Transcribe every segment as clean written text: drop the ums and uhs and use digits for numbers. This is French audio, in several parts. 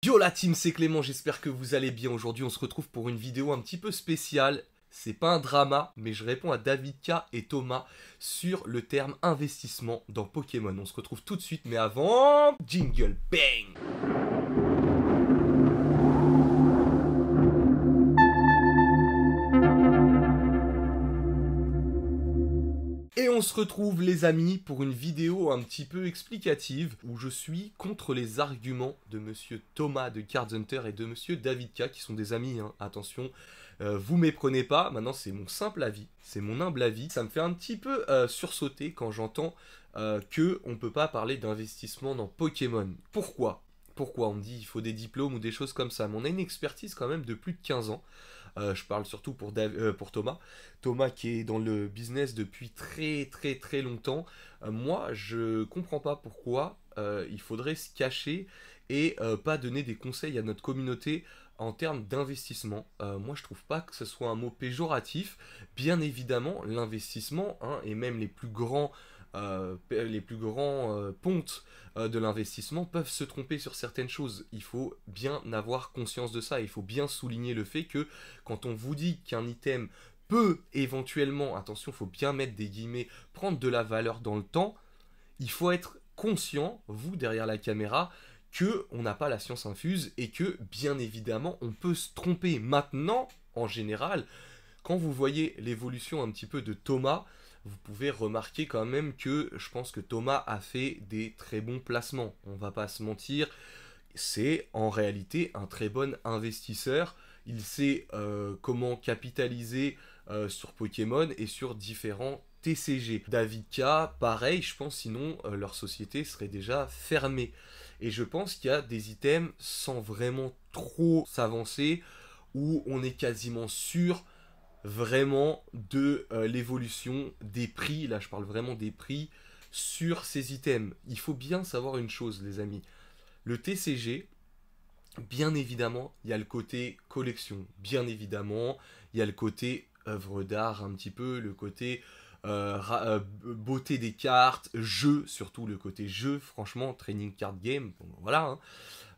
Yo la team, c'est Clément, j'espère que vous allez bien. Aujourd'hui on se retrouve pour une vidéo un petit peu spéciale. C'est pas un drama, mais je réponds à David K et Thomas sur le terme investissement dans Pokémon. On se retrouve tout de suite, mais avant... Jingle bang! Et on se retrouve les amis pour une vidéo un petit peu explicative où je suis contre les arguments de monsieur Thomas de Card Hunter et de monsieur David K qui sont des amis, hein. Attention, vous méprenez pas, maintenant c'est mon simple avis, c'est mon humble avis. Ça me fait un petit peu sursauter quand j'entends que on peut pas parler d'investissement dans Pokémon. Pourquoi on me dit il faut des diplômes ou des choses comme ça, mais on a une expertise quand même de plus de 15 ans. Je parle surtout pour Thomas. Thomas qui est dans le business depuis très longtemps. Moi, je comprends pas pourquoi il faudrait se cacher et pas donner des conseils à notre communauté en termes d'investissement. Moi, je trouve pas que ce soit un mot péjoratif. Bien évidemment, l'investissement, hein, et même les plus grands pontes de l'investissement peuvent se tromper sur certaines choses. Il faut bien avoir conscience de ça. Il faut bien souligner le fait que quand on vous dit qu'un item peut éventuellement, attention, il faut bien mettre des guillemets, prendre de la valeur dans le temps, il faut être conscient, vous derrière la caméra, que on n'a pas la science infuse et que bien évidemment on peut se tromper. Maintenant, en général, quand vous voyez l'évolution un petit peu de Thomas, vous pouvez remarquer quand même que je pense que Thomas a fait des très bons placements. On va pas se mentir, c'est en réalité un très bon investisseur. Il sait comment capitaliser sur Pokémon et sur différents TCG. David K, pareil, je pense, sinon leur société serait déjà fermée. Et je pense qu'il y a des items sans vraiment trop s'avancer, où on est quasiment sûr vraiment de l'évolution des prix. Là, je parle vraiment des prix sur ces items. Il faut bien savoir une chose, les amis. Le TCG, bien évidemment, il y a le côté collection. Bien évidemment, il y a le côté œuvre d'art, un petit peu, le côté beauté des cartes, jeu, surtout le côté jeu, franchement, training card game, bon, voilà.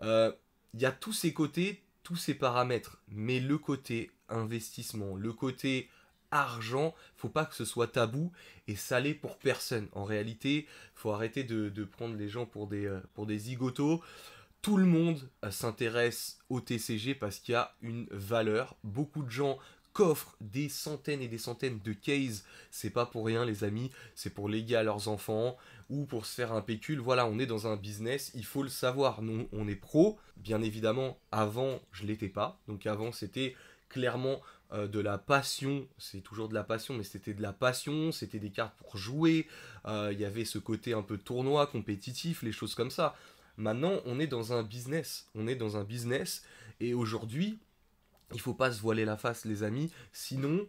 Hein. Il y a tous ces côtés, tous ces paramètres, mais le côté investissement, le côté argent, faut pas que ce soit tabou, et ça l'est pour personne. En réalité, faut arrêter de prendre les gens pour des zigotos. Tout le monde s'intéresse au TCG parce qu'il y a une valeur. Beaucoup de gens coffrent des centaines et des centaines de cases. C'est pas pour rien, les amis. C'est pour léguer à leurs enfants ou pour se faire un pécule. Voilà, on est dans un business. Il faut le savoir. Nous, on est pro. Bien évidemment, avant, je l'étais pas. Donc avant, c'était clairement de la passion. C'est toujours de la passion, mais c'était de la passion. C'était des cartes pour jouer. Il y avait ce côté un peu tournoi, compétitif, les choses comme ça. Maintenant, on est dans un business. On est dans un business. Et aujourd'hui, il faut pas se voiler la face, les amis. Sinon,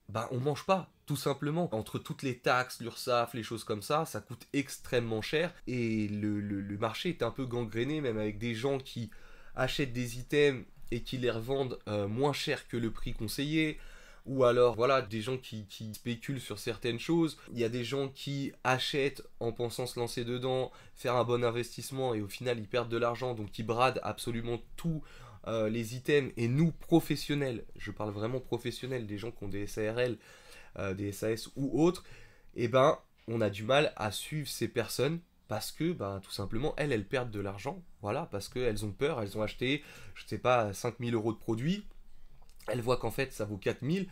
bah, on mange pas, tout simplement. Entre toutes les taxes, l'URSSAF, les choses comme ça coûte extrêmement cher. Et le marché est un peu gangréné, même avec des gens qui achètent des items et qui les revendent moins cher que le prix conseillé. Ou alors, voilà, des gens qui spéculent sur certaines choses. Il y a des gens qui achètent en pensant se lancer dedans, faire un bon investissement, et au final, ils perdent de l'argent, donc ils bradent absolument tous les items. Et nous, professionnels, je parle vraiment professionnels, des gens qui ont des SARL, des SAS ou autres, et ben, on a du mal à suivre ces personnes parce que, ben, tout simplement, elles perdent de l'argent. Voilà, parce qu'elles ont peur, elles ont acheté, je sais pas, 5000 € de produits. Elles voient qu'en fait ça vaut 4000,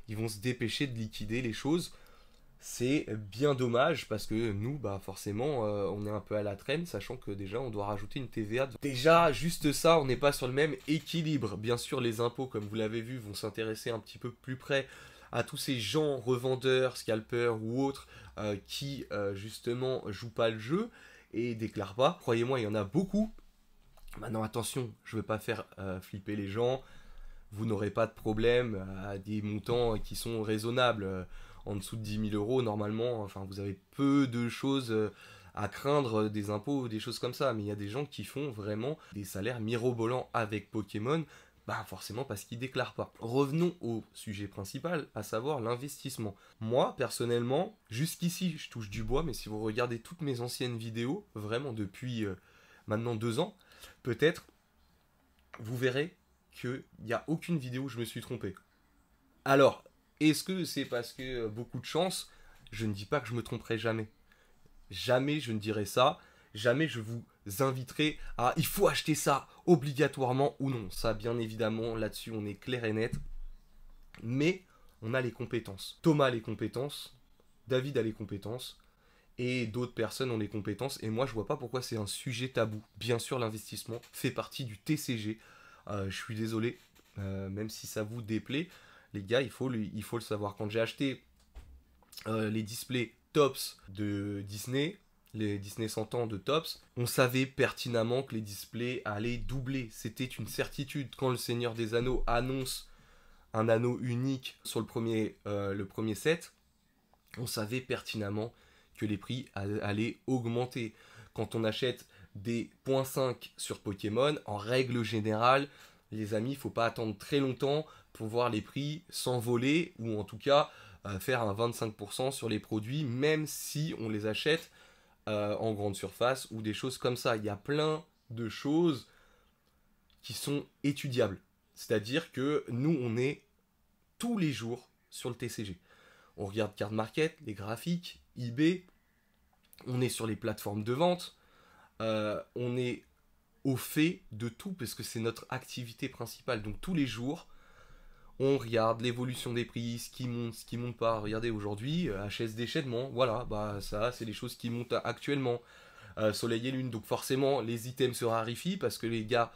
ils vont se dépêcher de liquider les choses. C'est bien dommage parce que nous, bah forcément, on est un peu à la traîne, sachant que déjà on doit rajouter une TVA. Déjà, juste ça, on n'est pas sur le même équilibre. Bien sûr, les impôts, comme vous l'avez vu, vont s'intéresser un petit peu plus près à tous ces gens, revendeurs, scalpers ou autres, qui justement jouent pas le jeu et déclarent pas. Croyez-moi, il y en a beaucoup. Maintenant, attention, je ne veux pas faire flipper les gens. Vous n'aurez pas de problème à des montants qui sont raisonnables. En dessous de 10 000 €, normalement, enfin, vous avez peu de choses à craindre, des impôts ou des choses comme ça. Mais il y a des gens qui font vraiment des salaires mirobolants avec Pokémon, bah forcément parce qu'ils ne déclarent pas. Revenons au sujet principal, à savoir l'investissement. Moi, personnellement, jusqu'ici, je touche du bois, mais si vous regardez toutes mes anciennes vidéos, vraiment depuis maintenant 2 ans, peut-être, vous verrez qu'il n'y a aucune vidéo où je me suis trompé. Alors, est-ce que c'est parce que beaucoup de chance? Je ne dis pas que je me tromperai jamais. Jamais je ne dirai ça. Jamais je vous inviterai à il faut acheter ça obligatoirement ou non. Ça, bien évidemment, là-dessus, on est clair et net. Mais on a les compétences. Thomas a les compétences. David a les compétences. Et d'autres personnes ont les compétences. Et moi, je vois pas pourquoi c'est un sujet tabou. Bien sûr, l'investissement fait partie du TCG. Je suis désolé, même si ça vous déplaît. Les gars, il faut le savoir. Quand j'ai acheté les displays Tops de Disney, les Disney 100 ans de Tops, on savait pertinemment que les displays allaient doubler. C'était une certitude. Quand le Seigneur des Anneaux annonce un anneau unique sur le premier set, on savait pertinemment que les prix allaient augmenter. Quand on achète des .5 sur Pokémon, en règle générale, les amis, il ne faut pas attendre très longtemps pour voir les prix s'envoler, ou en tout cas faire un 25% sur les produits, même si on les achète en grande surface ou des choses comme ça. Il y a plein de choses qui sont étudiables. C'est-à-dire que nous, on est tous les jours sur le TCG. On regarde Card Market, les graphiques, eBay, on est sur les plateformes de vente, on est au fait de tout parce que c'est notre activité principale. Donc tous les jours, on regarde l'évolution des prix, ce qui monte pas. Regardez aujourd'hui, HS déchaînement, voilà, bah ça c'est les choses qui montent actuellement. Soleil et Lune, donc forcément les items se raréfient parce que les gars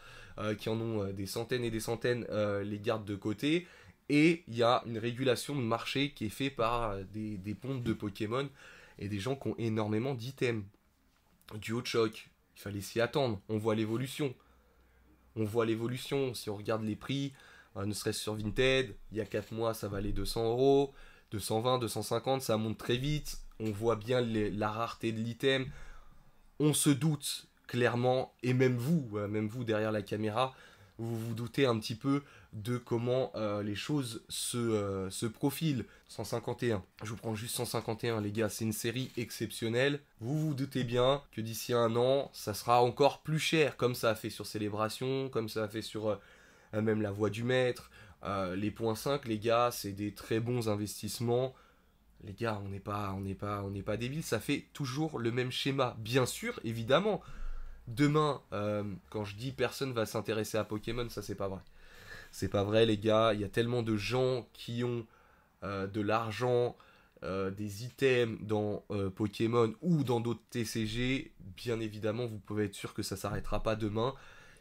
qui en ont des centaines et des centaines les gardent de côté. Et il y a une régulation de marché qui est faite par des pontes de Pokémon et des gens qui ont énormément d'items. Du haut de choc, il fallait s'y attendre. On voit l'évolution. On voit l'évolution. Si on regarde les prix, ne serait-ce sur Vinted, il y a 4 mois ça valait 200 €, 220, 250, ça monte très vite. On voit bien la rareté de l'item. On se doute clairement, et même vous derrière la caméra, vous vous doutez un petit peu de comment les choses se profilent. 151, je vous prends juste 151 les gars, c'est une série exceptionnelle. Vous vous doutez bien que d'ici un an, ça sera encore plus cher, comme ça a fait sur Célébration, comme ça a fait sur même La Voix du Maître. Les points 5, les gars, c'est des très bons investissements. Les gars, on n'est pas débiles, ça fait toujours le même schéma. Bien sûr, évidemment, demain, quand je dis personne va s'intéresser à Pokémon, ça c'est pas vrai. C'est pas vrai, les gars. Il y a tellement de gens qui ont de l'argent, des items dans Pokémon ou dans d'autres TCG. Bien évidemment, vous pouvez être sûr que ça s'arrêtera pas demain.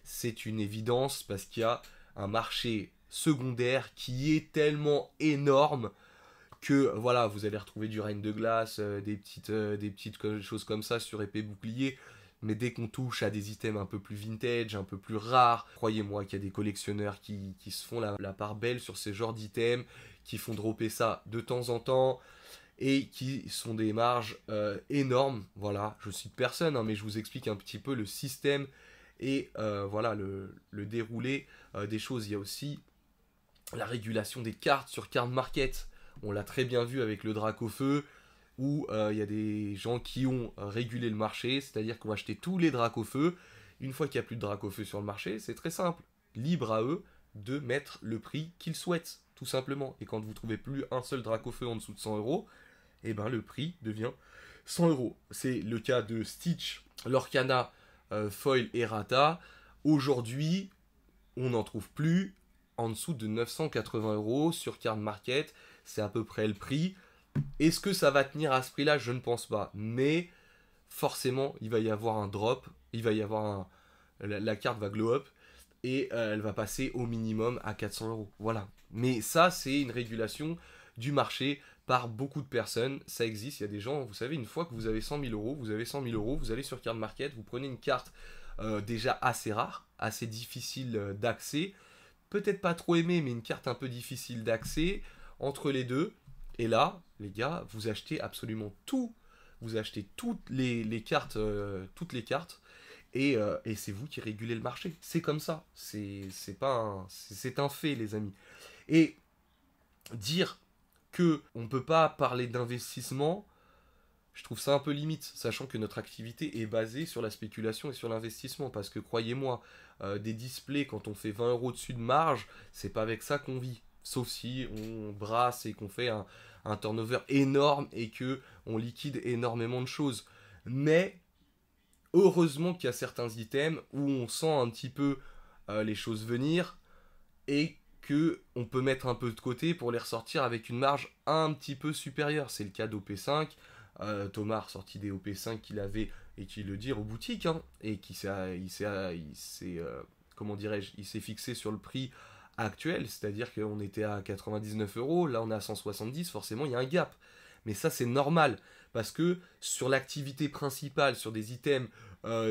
C'est une évidence parce qu'il y a un marché secondaire qui est tellement énorme que voilà, vous allez retrouver du Reine de Glace, des petites choses comme ça sur épée bouclier. Mais dès qu'on touche à des items un peu plus vintage, un peu plus rares, croyez-moi qu'il y a des collectionneurs qui se font la part belle sur ces genres d'items, qui font dropper ça de temps en temps, et qui sont des marges énormes. Voilà, je cite personne, hein, mais je vous explique un petit peu le système et voilà le déroulé des choses. Il y a aussi la régulation des cartes sur Card Market. On l'a très bien vu avec le Dracofeu, où il y a des gens qui ont régulé le marché, c'est-à-dire qu'on va acheter tous les Dracofeu. Une fois qu'il n'y a plus de Dracofeu sur le marché, c'est très simple. Libre à eux de mettre le prix qu'ils souhaitent, tout simplement. Et quand vous trouvez plus un seul Dracofeu en dessous de 100 €, et ben le prix devient 100 €. C'est le cas de Stitch, Lorcana, Foil et Rata. Aujourd'hui, on n'en trouve plus en dessous de 980 € sur Card Market. C'est à peu près le prix. Est-ce que ça va tenir à ce prix-là? Je ne pense pas. Mais forcément, il va y avoir un drop. Il va y avoir la carte va glow up. Et elle va passer au minimum à 400 €. Voilà. Mais ça, c'est une régulation du marché par beaucoup de personnes. Ça existe. Il y a des gens, vous savez, une fois que vous avez 100 000 €, vous avez 100 000 €, vous allez sur Card Market, vous prenez une carte déjà assez rare, assez difficile d'accès. Peut-être pas trop aimée, mais une carte un peu difficile d'accès entre les deux. Et là, les gars, vous achetez absolument tout. Vous achetez toutes les cartes, et c'est vous qui régulez le marché. C'est comme ça. C'est un fait, les amis. Et dire que on peut pas parler d'investissement, Je trouve ça un peu limite, sachant que notre activité est basée sur la spéculation et sur l'investissement. Parce que croyez-moi, des displays, quand on fait 20 euros dessus de marge, c'est pas avec ça qu'on vit. Sauf si on brasse et qu'on fait un turnover énorme et que on liquide énormément de choses. Mais heureusement qu'il y a certains items où on sent un petit peu les choses venir et que on peut mettre un peu de côté pour les ressortir avec une marge un petit peu supérieure. C'est le cas d'OP5. Thomas a ressorti des OP5 qu'il avait, et qu'il le dit, aux boutiques, hein, et comment dirais-je, il s'est fixé sur le prix actuel, c'est-à-dire qu'on était à 99 euros, là on est à 170, forcément il y a un gap. Mais ça c'est normal, parce que sur l'activité principale, sur des items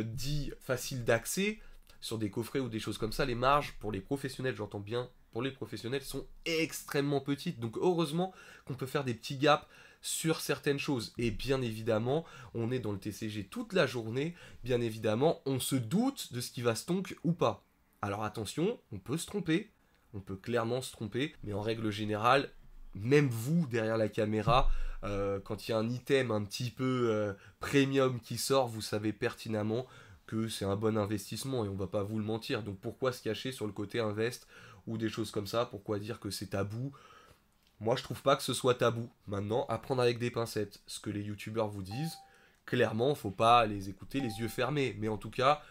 dits faciles d'accès, sur des coffrets ou des choses comme ça, les marges pour les professionnels, j'entends bien, pour les professionnels sont extrêmement petites. Donc heureusement qu'on peut faire des petits gaps sur certaines choses. Et bien évidemment, on est dans le TCG toute la journée, bien évidemment, on se doute de ce qui va stonk ou pas. Alors attention, on peut se tromper, on peut clairement se tromper, mais en règle générale, même vous derrière la caméra, quand il y a un item un petit peu premium qui sort, vous savez pertinemment que c'est un bon investissement et on va pas vous le mentir. Donc pourquoi se cacher sur le côté invest ou des choses comme ça? Pourquoi dire que c'est tabou? Moi je trouve pas que ce soit tabou. Maintenant, à prendre avec des pincettes. Ce que les youtubeurs vous disent, clairement, faut pas les écouter les yeux fermés. Mais en tout cas,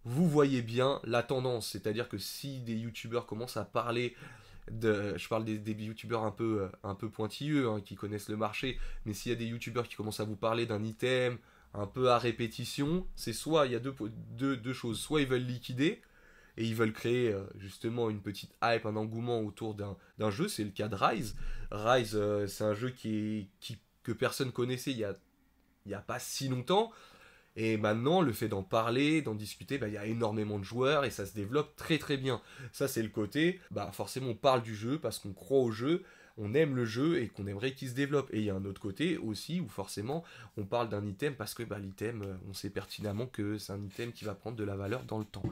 vous voyez bien la tendance. C'est-à-dire que si des youtubeurs commencent à parler je parle des youtubeurs un peu pointilleux, hein, qui connaissent le marché, mais s'il y a des youtubeurs qui commencent à vous parler d'un item un peu à répétition, c'est soit il y a deux choses, soit ils veulent liquider, et ils veulent créer justement une petite hype, un engouement autour d'un jeu, c'est le cas de Rise. Rise, c'est un jeu que personne connaissait il y a pas si longtemps, et maintenant, le fait d'en parler, d'en discuter, bah, il y a énormément de joueurs et ça se développe très très bien. Ça, c'est le côté, bah, forcément, on parle du jeu parce qu'on croit au jeu, on aime le jeu et qu'on aimerait qu'il se développe. Et il y a un autre côté aussi où forcément, on parle d'un item parce que bah, l'item, on sait pertinemment que c'est un item qui va prendre de la valeur dans le temps.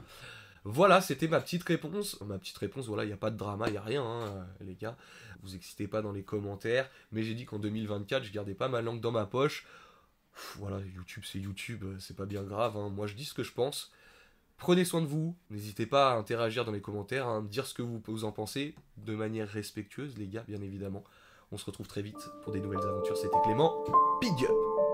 Voilà, c'était ma petite réponse. Ma petite réponse, voilà, il n'y a pas de drama, il n'y a rien, hein, les gars. Vous excitez pas dans les commentaires, mais j'ai dit qu'en 2024, je gardais pas ma langue dans ma poche. Voilà, YouTube, c'est pas bien grave, hein. Moi je dis ce que je pense. Prenez soin de vous, n'hésitez pas à interagir dans les commentaires, hein, dire ce que vous en pensez, de manière respectueuse, les gars, bien évidemment. On se retrouve très vite pour des nouvelles aventures, c'était Clément, big up!